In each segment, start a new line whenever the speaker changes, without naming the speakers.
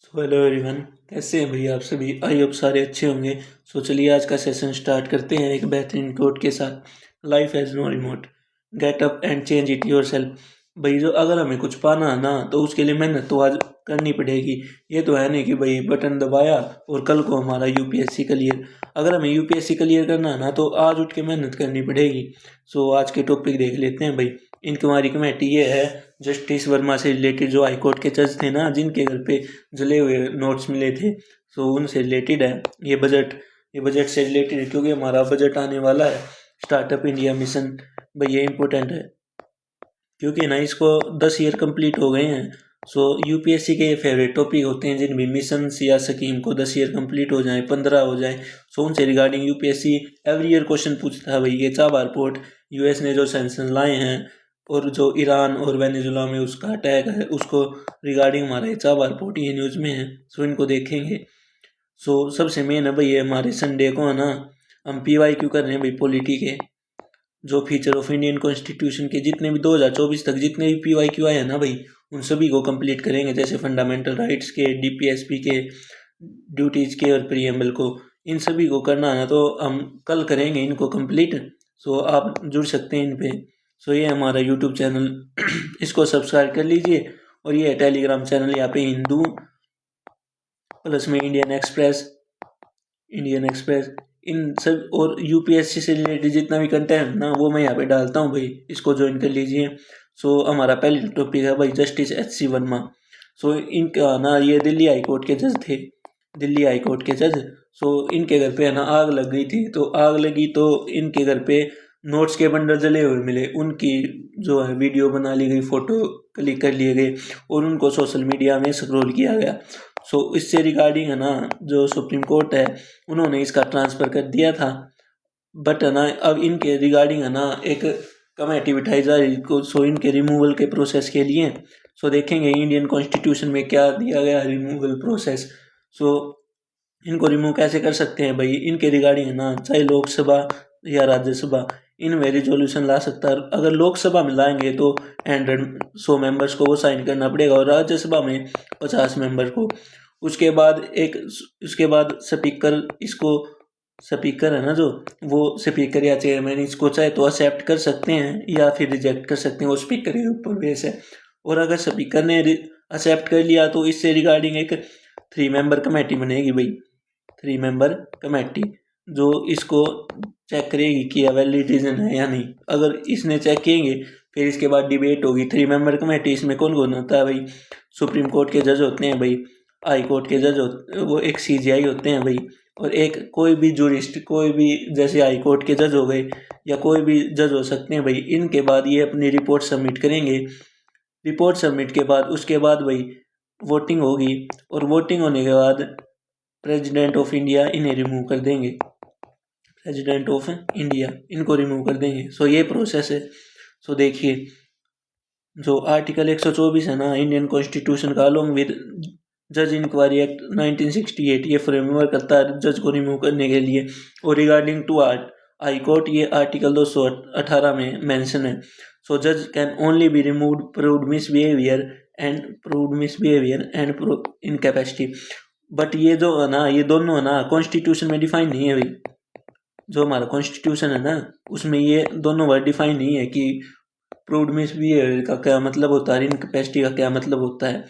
So hello everyone, कैसे हैं भैया आप सभी। आई होप सारे अच्छे होंगे। सो चलिए आज का सेशन स्टार्ट करते हैं एक बेहतरीन कोट के साथ। Life has know remote, get up and change it your self. भाई जो अगर हमें कुछ पाना है ना तो उसके लिए मेहनत तो आज करनी पड़ेगी। ये तो है नहीं कि भाई बटन दबाया और कल को हमारा यूपीएससी क्लियर। अगर हमें यूपीएससी क्लियर करना है ना तो आज उठ के मेहनत करनी पड़ेगी। सो आज के टॉपिक देख लेते हैं भाई। इनक्वायरी कमेटी ये है जस्टिस वर्मा से रिलेटेड, जो हाईकोर्ट के जज थे ना जिनके घर पे जले हुए नोट्स मिले थे। सो उनसे रिलेटेड है ये बजट से रिलेटेड है क्योंकि हमारा बजट आने वाला है। स्टार्टअप इंडिया मिशन भाई ये इम्पोर्टेंट है क्योंकि ना इसको 10 ईयर कंप्लीट हो गए हैं। सो यूपीएससी के ये फेवरेट टॉपिक होते हैं जिन भी मिशन या स्कीम को 10 ईयर कंप्लीट हो जाए, 15 हो जाए। सो उनसे regarding UPSC every year question पूछता है भाई। ये चाबहार पोर्ट यूएस ने जो सैंक्शन लाए हैं और जो ईरान और वेनेजुला में उसका अटैक है उसको रिगार्डिंग हमारा ये चाबहार पोर्ट ये न्यूज़ में है। सो इनको देखेंगे। सो सबसे मेन है भाई ये हमारे संडे को है ना, हम पीवाई क्यों कर रहे हैं भाई पॉलिटी के। जो फीचर ऑफ इंडियन कॉन्स्टिट्यूशन के जितने भी 2024 तक जितने भी पीवाई क्यू आए हैं ना भाई उन सभी को कंप्लीट करेंगे, जैसे फंडामेंटल राइट्स के, डीपीएसपी के, ड्यूटीज के और प्रीएम्बल को। इन सभी को करना है ना तो हम कल करेंगे इनको कंप्लीट। सो आप जुड़ सकते हैं इन पे। सो ये हमारा यूट्यूब चैनल इसको सब्सक्राइब कर लीजिए। और ये है टेलीग्राम चैनल, यहाँ पे हिंदू प्लस में इंडियन एक्सप्रेस इन सब और यूपीएससी से रिलेटेड जितना भी कंटेंट ना वो मैं यहाँ पे डालता हूँ भाई, इसको ज्वाइन कर लीजिए। सो हमारा पहला टॉपिक है भाई जस्टिस एच.सी. वर्मा। सो इनका ना ये दिल्ली हाई कोर्ट के जज थे, दिल्ली हाई कोर्ट के जज। सो इनके घर पे है ना आग लग गई थी, तो आग लगी तो इनके घर पे नोट्स के बंडल जले हुए मिले। उनकी जो है वीडियो बना ली गई, फ़ोटो क्लिक कर लिए गए और उनको सोशल मीडिया में स्क्रॉल किया गया। सो इससे रिगार्डिंग है ना जो सुप्रीम कोर्ट है उन्होंने इसका ट्रांसफ़र कर दिया था। बट है ना अब इनके रिगार्डिंग है ना एक कमेटी बिठाई जा रही को, सो इनके रिमूवल के प्रोसेस के लिए। सो देखेंगे इंडियन कॉन्स्टिट्यूशन में क्या दिया गया रिमूवल प्रोसेस। सो इनको रिमूव कैसे कर सकते हैं भाई, इनके रिगार्डिंग है ना चाहे लोकसभा या राज्यसभा इनमें रिजोल्यूशन ला सकता है। अगर लोकसभा में लाएंगे तो 100 मेंबर्स को वो साइन करना पड़ेगा और राज्यसभा में 50 मेंबर को। उसके बाद स्पीकर है ना जो वो स्पीकर या चेयरमैन इसको चाहे तो एक्सेप्ट कर सकते हैं या फिर रिजेक्ट कर सकते हैं, वो स्पीकर के ऊपर बेस है। और अगर स्पीकर ने एक्सेप्ट कर लिया तो इससे रिगार्डिंग एक 3 मेंबर कमेटी बनेगी भाई, 3 मेंबर कमेटी जो इसको चेक करेगी कि यह वैलिड रीज़न है या नहीं। अगर इसने चेक किएंगे फिर इसके बाद डिबेट होगी। 3 मेंबर कमेटी इसमें कौन कौन होता है भाई, सुप्रीम कोर्ट के जज होते हैं भाई, हाई कोर्ट के जज होते वो एक सीजीआई होते हैं भाई, और एक कोई भी जूरिस्ट, कोई भी जैसे हाई कोर्ट के जज हो गए या कोई भी जज हो सकते हैं भाई। इनके बाद ये अपनी रिपोर्ट सबमिट करेंगे। रिपोर्ट सबमिट के बाद उसके बाद भाई वोटिंग होगी और वोटिंग होने के बाद प्रेसिडेंट ऑफ इंडिया इन्हें रिमूव कर देंगे, प्रेसिडेंट ऑफ इंडिया इनको रिमूव कर देंगे। सो ये प्रोसेस है। सो देखिए जो आर्टिकल 124 है ना इंडियन कॉन्स्टिट्यूशन का, अलोंग विद जज इंक्वायरी एक्ट 1968, ये फ्रेमवर्क करता है जज को रिमूव करने के लिए। और रिगार्डिंग टू हाई कोर्ट ये आर्टिकल 218 में मेंशन है। सो जज can only be removed proved misbehaviour and incapacity. But ये जो है ना ये दोनों है ना कॉन्स्टिट्यूशन में डिफाइन नहीं है भाई। जो हमारा कॉन्स्टिट्यूशन है ना उसमें ये दोनों वर्ड डिफाइन नहीं है कि प्रूव्ड मिसबिहेवियर का क्या मतलब होता है, इनकैपेसिटी का क्या मतलब होता है।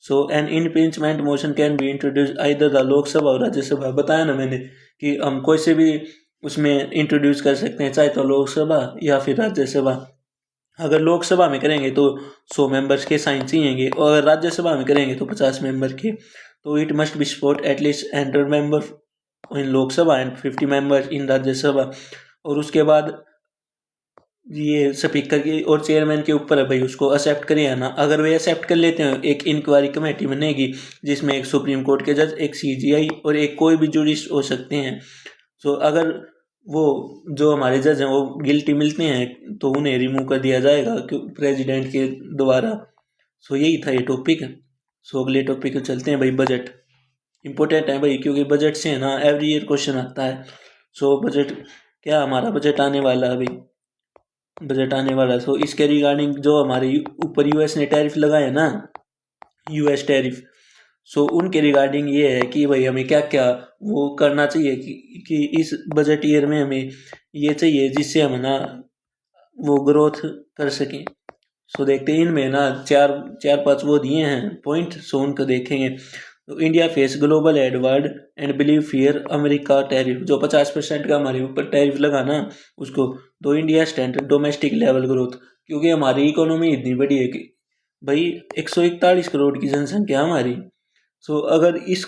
So an impeachment motion can be introduced either the Lok Sabha or Rajya Sabha. बताया ना मैंने कि हम कोई से भी उसमें इंट्रोड्यूस कर सकते हैं, चाहे तो लोकसभा या फिर राज्यसभा। अगर लोकसभा में करेंगे तो 100 मेंबर्स के साइन चाहिएंगे और अगर राज्यसभा में करेंगे तो 50 मेंबर के। तो it must be support at least 100 member in Lok Sabha and 50 members in Rajya Sabha. और उसके बाद ये स्पीकर की और चेयरमैन के ऊपर है भाई, उसको एक्सेप्ट करें या ना। अगर वे एक्सेप्ट कर लेते हैं एक इंक्वायरी कमेटी बनेगी जिसमें एक सुप्रीम कोर्ट के जज, एक सीजीआई और एक कोई भी जुडिस्ट हो सकते हैं। सो अगर वो जो हमारे जज हैं वो गिल्टी मिलते हैं तो उन्हें रिमूव कर दिया जाएगा प्रेसिडेंट के द्वारा। सो यही था ये टॉपिक। सो अगले टॉपिक पे चलते हैं भाई। बजट इंपॉर्टेंट है भाई क्योंकि बजट से है ना एवरी ईयर क्वेश्चन आता है। सो बजट क्या, हमारा बजट आने वाला है भाई, बजट आने वाला है। सो इसके रिगार्डिंग जो हमारे ऊपर यूएस ने टैरिफ लगाए ना, यूएस टैरिफ। सो उनके रिगार्डिंग ये है कि भाई हमें क्या क्या वो करना चाहिए कि इस बजट ईयर में हमें ये चाहिए जिससे हम ना वो ग्रोथ कर सकें। सो देखते हैं इनमें ना चार चार पांच वो दिए हैं पॉइंट, सो उनको देखेंगे। तो India face global Edward and believe fear America tariff, जो 50% का हमारे ऊपर टैरिफ लगा ना उसको। तो India stand domestic level growth, क्योंकि हमारी इकोनॉमी इतनी बड़ी है कि भाई 141 करोड़ की जनसंख्या हमारी। सो अगर इस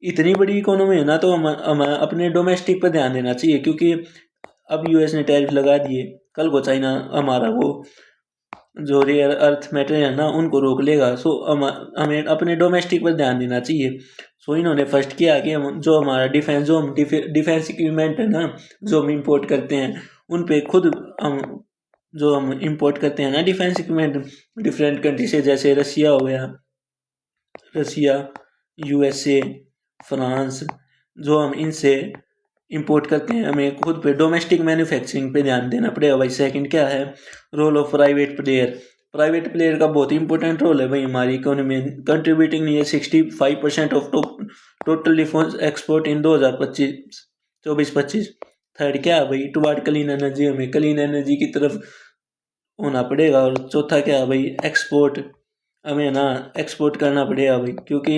इतनी बड़ी इकोनॉमी है ना तो हम अपने डोमेस्टिक पर ध्यान देना चाहिए, क्योंकि अब यूएस ने टैरिफ लगा दिए, कल को चाइना हमारा वो जो रेयर अर्थ मेटेरियल है ना उनको रोक लेगा। सो हमें अपने डोमेस्टिक पर ध्यान देना चाहिए। सो इन्होंने फर्स्ट किया कि हम जो हमारा डिफेंस जो हम डिफेंस इक्विपमेंट है ना जो हम इंपोर्ट करते हैं उन पे खुद हम जो हम इंपोर्ट करते हैं ना डिफेंस इक्विपमेंट डिफरेंट कंट्री से, जैसे रसिया हो गया, रसिया, यूएसए, फ्रांस, जो हम इनसे इंपोर्ट करते हैं हमें खुद पे डोमेस्टिक मैन्युफैक्चरिंग पे ध्यान देना पड़ेगा भाई। सेकंड क्या है, role of private player. Private player का बहुत इंपॉर्टेंट रोल है भाई हमारी इकोनॉमी में, contributing near 65% of total defence export in 2025 24-25। Third क्या है भाई, टुवार्ड क्लीन एनर्जी, हमें क्लीन एनर्जी की तरफ होना पड़ेगा। और चौथा क्या है भाई, एक्सपोर्ट, हमें ना एक्सपोर्ट करना पड़ेगा भाई, क्योंकि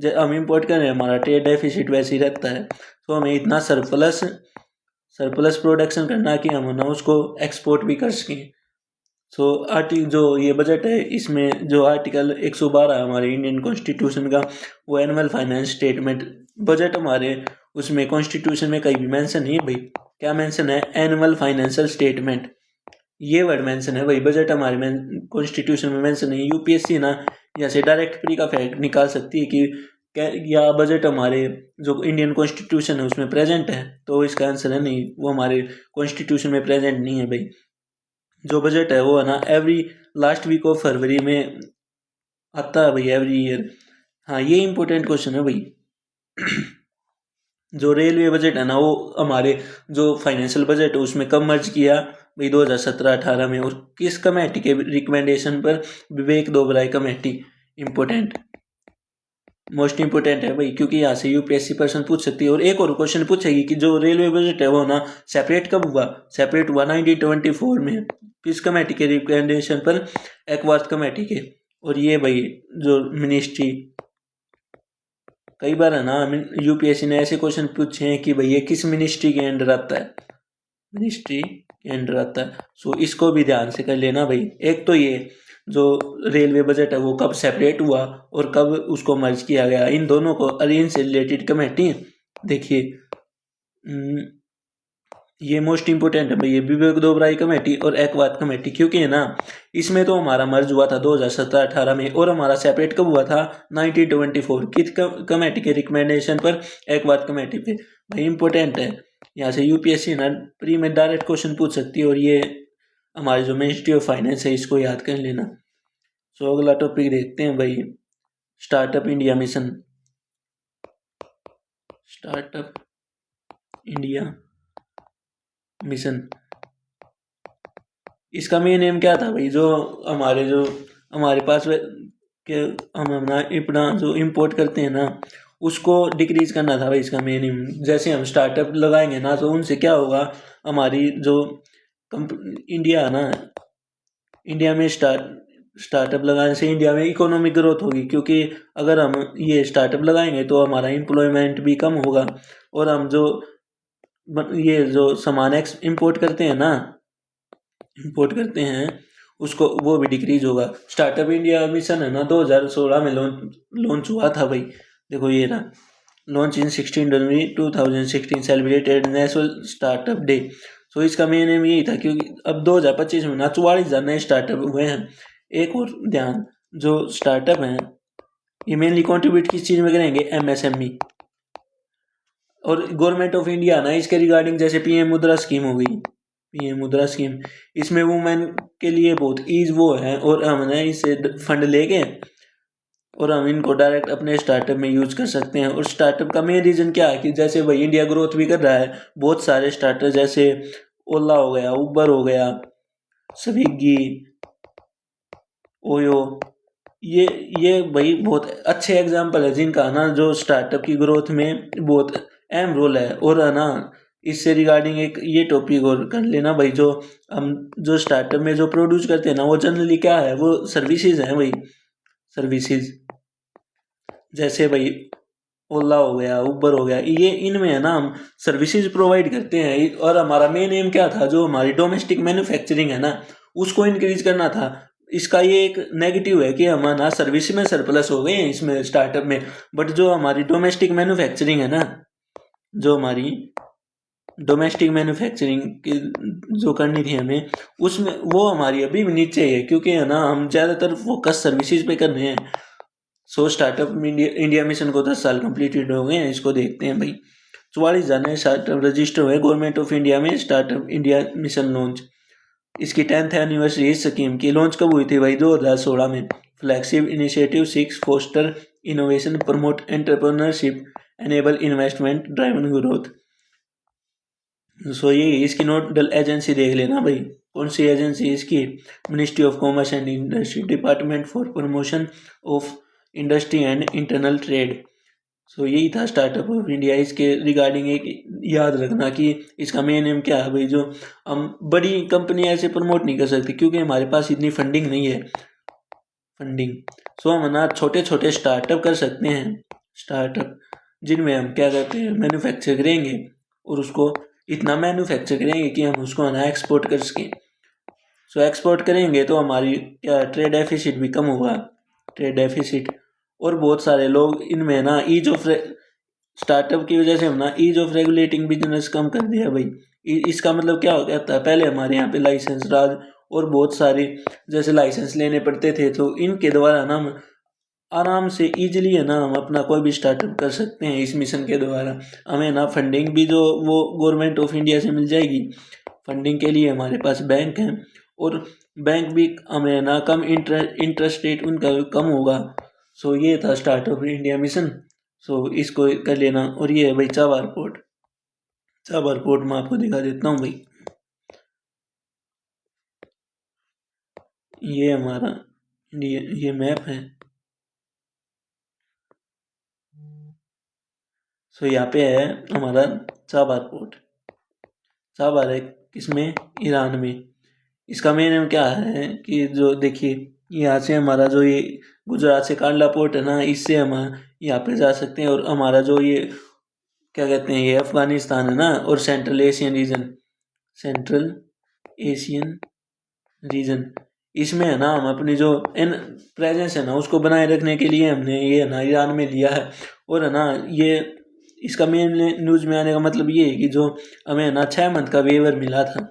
जब हम इंपोर्ट करें हमारा ट्रेड डेफिसिट वैसे ही रहता है। तो हमें इतना सरप्लस प्रोडक्शन करना कि हम ना उसको एक्सपोर्ट भी कर सकें। सो जो ये बजट है इसमें जो आर्टिकल 112 है हमारे इंडियन कॉन्स्टिट्यूशन का, वो एनुअल फाइनेंस स्टेटमेंट बजट हमारे उसमें कॉन्स्टिट्यूशन में कहीं भी मेंशन नहीं है भाई। क्या मेंशन है, एनुअल फाइनेंशियल स्टेटमेंट, ये वर्ड मेंशन है भाई। बजट हमारे में कॉन्स्टिट्यूशन में मेंशन है। यूपीएससी ना यहाँ से डायरेक्ट प्री का फैक्ट निकाल सकती है कि या बजट हमारे जो इंडियन कॉन्स्टिट्यूशन है उसमें प्रेजेंट है, तो इसका आंसर है नहीं, वो हमारे कॉन्स्टिट्यूशन में प्रेजेंट नहीं है भाई। जो बजट है वो है ना एवरी लास्ट वीक ऑफ फरवरी में आता है भाई, एवरी ईयर। हाँ ये इंपॉर्टेंट क्वेश्चन है भाई। जो रेलवे बजट है ना वो हमारे जो फाइनेंशियल बजट है उसमें कब मर्ज किया भाई, 2017-18 में, और किस कमेटी के रिकमेंडेशन पर, विवेक दोबराय कमेटी। इंपॉर्टेंट, मोस्ट इंपोर्टेंट है भाई, क्योंकि यहाँ से यूपीएससी पर्सन पूछ सकती है। और एक और क्वेश्चन पूछेगी कि जो रेलवे बजट है वो ना सेपरेट कब हुआ, सेपरेट हुआ 1924 में, किस कमेटी के रिकमेंडेशन पर, एक्वार्थ कमेटी के। और ये भाई जो मिनिस्ट्री, कई बार है ना यूपीएससी ने ऐसे क्वेश्चन पूछे हैं कि भाई ये किस मिनिस्ट्री के अंडर आता है, मिनिस्ट्री के अंडर आता है। सो इसको भी ध्यान से कर लेना भाई। एक तो ये जो रेलवे बजट है वो कब सेपरेट हुआ और कब उसको मर्ज किया गया, इन दोनों को अरेंज से रिलेटेड कमेटी देखिए। ये मोस्ट इंपोर्टेंट है भाई, ये विवेक दोबराई कमेटी और एक्वात कमेटी, क्योंकि है ना इसमें तो हमारा मर्ज हुआ था 2017-18 में, और हमारा सेपरेट कब हुआ था 1924, किस कमेटी के रिकमेंडेशन पर, एक्वात कमेटी पे। भाई इंपॉर्टेंट है, यहाँ से यूपीएससी ना प्री में डायरेक्ट क्वेश्चन पूछ सकती है। और ये हमारे जो मिनिस्ट्री ऑफ फाइनेंस है इसको याद कर लेना। सो अगला टॉपिक देखते हैं भाई, startup India mission. Startup India mission, इसका मेन एम क्या था भाई, जो हमारे पास के हम अपना जो इंपोर्ट करते हैं ना उसको डिक्रीज करना था भाई इसका मेन एम। जैसे हम स्टार्टअप लगाएंगे ना तो उनसे क्या होगा, हमारी जो इंडिया है ना, इंडिया में स्टार्टअप लगाने से इंडिया में इकोनॉमिक ग्रोथ होगी, क्योंकि अगर हम ये स्टार्टअप लगाएंगे तो हमारा एम्प्लॉयमेंट भी कम होगा, और हम जो ये जो सामान इंपोर्ट करते हैं ना, इंपोर्ट करते हैं उसको, वो भी डिक्रीज होगा। स्टार्टअप इंडिया मिशन है ना 2016 में लॉन्च हुआ था भाई। देखो ये ना, launch in 16 January 2016, celebrated national startup day. So इसका मेन एम यही था, क्योंकि अब 2025 में ना 44,000 नए स्टार्टअप हुए हैं। एक और ध्यान, जो स्टार्टअप हैं ये मेनली कंट्रीब्यूट किस चीज़ में करेंगे, एमएसएमई। और गवर्नमेंट ऑफ इंडिया ना इसके रिगार्डिंग जैसे पीएम मुद्रा स्कीम हो गई, पीएम मुद्रा स्कीम, इसमें वुमेन के लिए बहुत ईज वो है, और हमने इससे फंड लेके और हम इनको डायरेक्ट अपने स्टार्टअप में यूज कर सकते हैं। और स्टार्टअप का मेन रीज़न क्या है कि जैसे भाई इंडिया ग्रोथ भी कर रहा है, बहुत सारे स्टार्टअप जैसे ओला हो गया, उबर हो गया, स्विगी, ओयो, ये ये भाई बहुत अच्छे एग्जाम्पल है जिनका ना जो स्टार्टअप की ग्रोथ में बहुत अहम रोल है। और है ना इससे रिगार्डिंग एक ये टॉपिक और कर लेना भाई, जो हम जो स्टार्टअप में जो प्रोड्यूस करते हैं ना वो जनरली क्या है, वो सर्विसेज हैं भाई। सर्विसेज जैसे भाई ओला हो गया, उबर हो गया, ये इनमें है ना हम सर्विसेज प्रोवाइड करते हैं। और हमारा मेन एम क्या था, जो हमारी डोमेस्टिक मैन्युफैक्चरिंग है ना उसको इंक्रीज करना था। इसका ये एक नेगेटिव है कि हम ना सर्विस में सरप्लस हो गए हैं इसमें स्टार्टअप में, बट जो हमारी डोमेस्टिक मैन्युफैक्चरिंग है ना, जो हमारी डोमेस्टिक मैन्युफैक्चरिंग की जो करनी थी हमें, उसमें वो हमारी अभी भी नीचे है, क्योंकि है ना हम ज़्यादातर फोकस सर्विसेज पे कर रहे हैं। सो स्टार्टअप इंडिया मिशन को 10 साल कंप्लीटेड हो गए हैं, इसको देखते हैं भाई। 44,000 नए स्टार्टअप रजिस्टर हुए गवर्नमेंट ऑफ इंडिया में। स्टार्टअप इंडिया मिशन लॉन्च, इसकी 10th एनिवर्सरी इस स्कीम की लॉन्च कब हुई थी भाई, 2016 में। Flagship initiative 6 foster innovation, promote entrepreneurship, enable investment, driven growth. So ये इसकी नोडल एजेंसी देख लेना भाई, कौन सी एजेंसी इसकी, ministry of commerce and industry, department for promotion of industry and internal trade. So यही था स्टार्टअप ऑफ इंडिया। इसके रिगार्डिंग एक याद रखना कि इसका मेन एम क्या है भाई, जो हम बड़ी कंपनी ऐसे प्रमोट नहीं कर सकते क्योंकि हमारे पास इतनी फंडिंग नहीं है। फंडिंग, सो हम ना छोटे छोटे स्टार्टअप कर सकते हैं। स्टार्टअप जिनमें हम क्या करते हैं, मैन्युफैक्चर करेंगे और उसको इतना मैन्युफैक्चर करेंगे कि हम उसको ना एक्सपोर्ट कर सकें। सो एक्सपोर्ट करेंगे तो हमारी क्या ट्रेड डेफिसिट भी कम होगा, ट्रेड डेफिसिट। और बहुत सारे लोग इनमें ना ईज ऑफ स्टार्टअप की वजह से हम ना ईज ऑफ रेगुलेटिंग बिजनेस कम कर दिया भाई। इसका मतलब क्या हो गया था, पहले हमारे यहाँ पे लाइसेंस राज और बहुत सारे जैसे लाइसेंस लेने पड़ते थे, तो इनके द्वारा ना हम आराम से इजीली है ना हम अपना कोई भी स्टार्टअप कर सकते हैं। इस मिशन के द्वारा हमें ना फंडिंग भी जो वो गवर्नमेंट ऑफ इंडिया से मिल जाएगी। फंडिंग के लिए हमारे पास बैंक हैं, और बैंक भी हमें ना कम इंटरेस्ट रेट उनका कम होगा। सो ये था स्टार्टअप इंडिया मिशन। सो इसको कर लेना। और ये है भाई चाबार पोर्ट। चाबार पोर्ट मैं आपको दिखा देता हूँ भाई, ये हमारा ये मैप है। सो यहाँ पे है हमारा चाबार पोर्ट। चाबार है किसमें, ईरान में। इसका मेन एम क्या है कि जो देखिए यहाँ से हमारा जो ये गुजरात से कांडला पोर्ट है ना, इससे हम यहाँ पे जा सकते हैं। और हमारा जो ये क्या कहते हैं, ये अफगानिस्तान है ना, और central Asian reason, central Asian reason, इसमें है ना हम अपनी जो इन प्रेजेंस है ना उसको बनाए रखने के लिए हमने ये है ना ईरान में लिया है। और है ना ये इसका मेन न्यूज़ में आने का मतलब ये है कि जो हमें है ना 6 मंथ का वेवर मिला था,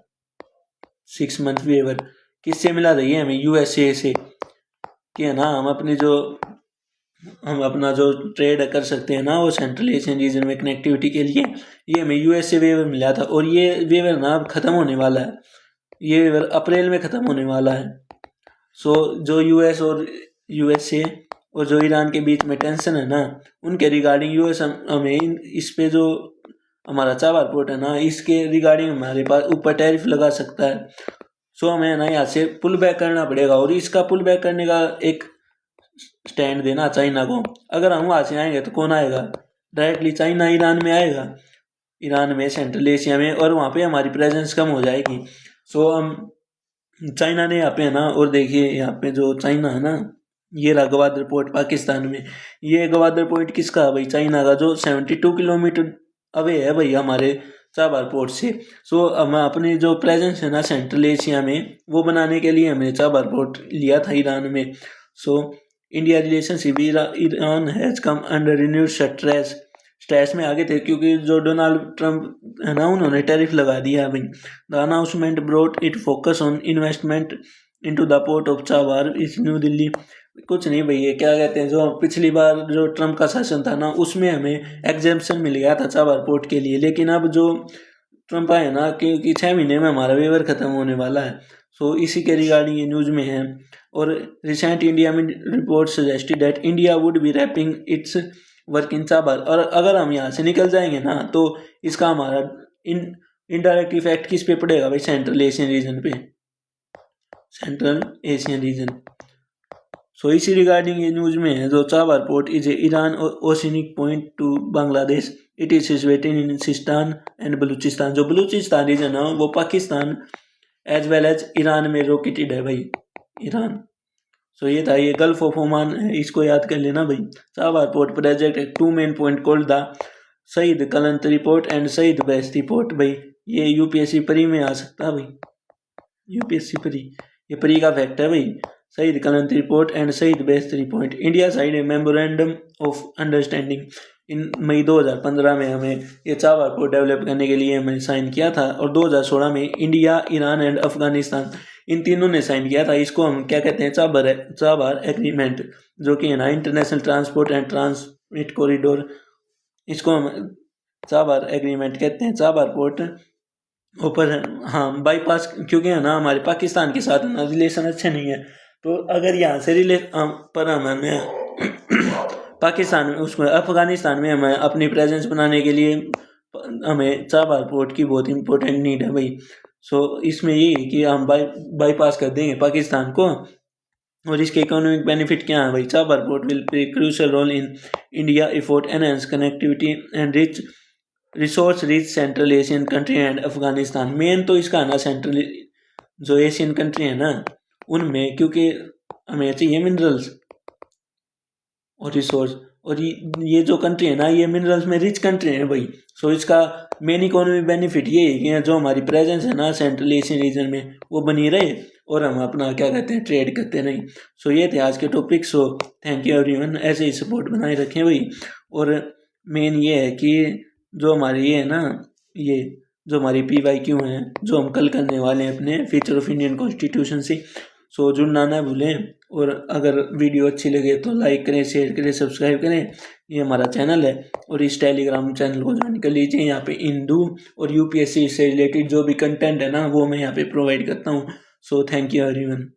6 मंथ वेवर किससे मिला था, ये हमें यूएसए से, कि है ना हम अपना जो ट्रेड कर सकते हैं ना वो सेंट्रल एशियन रीजन में कनेक्टिविटी के लिए, ये हमें यूएसए वेवर मिला था। और ये वेवर ना अब ख़त्म होने वाला है, ये वेवर अप्रैल में ख़त्म होने वाला है। सो जो यूएसए और जो ईरान के बीच में टेंशन है ना, उनके रिगार्डिंग यूएस हमें इस पे जो हमारा चाबार पोर्ट है ना, इसके रिगार्डिंग हमारे पास ऊपर टैरिफ लगा सकता है। सो हमें ना यहाँ से पुल बैक करना पड़ेगा। और इसका पुल बैक करने का एक स्टैंड देना चाइना को। अगर हम वहाँ से आएंगे तो कौन आएगा, डायरेक्टली चाइना ईरान में आएगा, ईरान में सेंट्रल एशिया में, और वहाँ पे हमारी प्रेजेंस कम हो जाएगी। सो हम चाइना ने यहाँ पे है ना, और देखिए यहाँ पे जो चाइना है ना, ये रहा गवादर पोर्ट पाकिस्तान में। ये गवादर पोर्ट किसका है भाई, चाइना का, जो 72 किलोमीटर अवे है भाई हमारे चाबार पोर्ट से। सो हम अपनी जो प्रेजेंस है ना सेंट्रल एशिया में, वो बनाने के लिए हमने चाबार पोर्ट लिया था ईरान में। So India relationship Iran has come under renewed stress, stress में आगे थे क्योंकि जो डोनाल्ड ट्रंप है ना उन्होंने टैरिफ लगा दिया है भाई। The announcement brought it focus on investment into the port of Chabahar इस न्यू दिल्ली। कुछ नहीं भाई, ये क्या कहते हैं, जो पिछली बार जो ट्रंप का शासन था ना उसमें हमें एग्जेम्पशन मिल गया था चाबार पोर्ट के लिए, लेकिन अब जो ट्रंप आए ना, क्योंकि 6 महीने में हमारा वेवर ख़त्म होने वाला है। सो इसी के रिगार्डिंग ये न्यूज़ में है। और रिसेंट इंडिया में report suggested that India would be wrapping its work in Chabahar. और अगर हम यहाँ से निकल जाएंगे ना तो इसका हमारा इनडायरेक्ट इफेक्ट किस पे पड़ेगा भाई, सेंट्रल एशियन रीजन पे, सेंट्रल एशियन रीजन। सो इसी रिगार्डिंग ये न्यूज़ में है, जो Chabahar port is a Iran oceanic point to Bangladesh, it is situated in Sistan and Balochistan. जो बलूचिस्तान रीजन है वो Pakistan as well as Iran में लोकेटेड है भाई, ईरान। सो ये था, ये गल्फ ऑफ ओमान है, इसको याद कर लेना भाई। चाबार पोर्ट प्रोजेक्ट है, 2 मेन पॉइंट कॉल्ड द शहीद Kalantari port and Shahid Beheshti port. भाई ये यूपीएससी परी में आ सकता है भाई, यूपीएससी परी, ये परी का फैक्ट है भाई। शहीद Kalantari port and Shahid Beheshti point. India signed a memorandum of understanding in May 2015 में हमें ये चाबार पोर्ट डेवलप करने के लिए हमें साइन किया था, और 2016 में इंडिया, ईरान एंड अफगानिस्तान इन तीनों ने साइन किया था। इसको हम क्या कहते हैं, चाबार एग्रीमेंट, जो कि है ना international transport and transmit corridor, इसको हम चाबार एग्रीमेंट कहते हैं। चाबार पोर्ट ऊपर, हाँ बाईपास, क्योंकि है ना हमारे पाकिस्तान के साथ ना रिलेशन अच्छे नहीं है, तो अगर यहाँ से पर हमें पाकिस्तान में, उसमें अफगानिस्तान में हमें अपनी प्रेजेंस बनाने के लिए हमें चाबार पोर्ट की बहुत इंपॉर्टेंट नीड है भाई। सो इसमें ये है कि हम बाईपास कर देंगे पाकिस्तान को, और इसके इकोनॉमिक बेनिफिट क्या है भाई। Chabahar port will play crucial role in India effort enhance connectivity and resource rich central Asian country and Afghanistan. Main तो इसका ना सेंट्रल जो एशियन कंट्री है ना उनमें, क्योंकि हमें चाहिए मिनरल्स और रिसोर्स, और ये जो कंट्री है ना ये मिनरल्स में रिच कंट्री है भाई। सो इसका मेन इकोनॉमिक बेनिफिट ये है कि जो हमारी प्रेजेंस है ना सेंट्रल एशियन रीजन में वो बनी रहे, और हम अपना क्या कहते हैं ट्रेड करते नहीं। सो ये थे आज के topic. So thank you everyone, ऐसे ही सपोर्ट बनाए रखें भाई। और मेन ये है कि जो हमारे ये है ना, ये जो हमारी PYQ हैं जो हम कल करने वाले हैं अपने फीचर ऑफ इंडियन कॉन्स्टिट्यूशन से, सो जुड़ना ना भूलें। और अगर वीडियो अच्छी लगे तो लाइक करें, शेयर करें, सब्सक्राइब करें, ये हमारा चैनल है। और इस टेलीग्राम चैनल को ज्वाइन कर लीजिए, यहाँ पे हिंदू और UPSC से रिलेटेड जो भी कंटेंट है ना वो मैं यहाँ पे प्रोवाइड करता हूँ। So thank you everyone.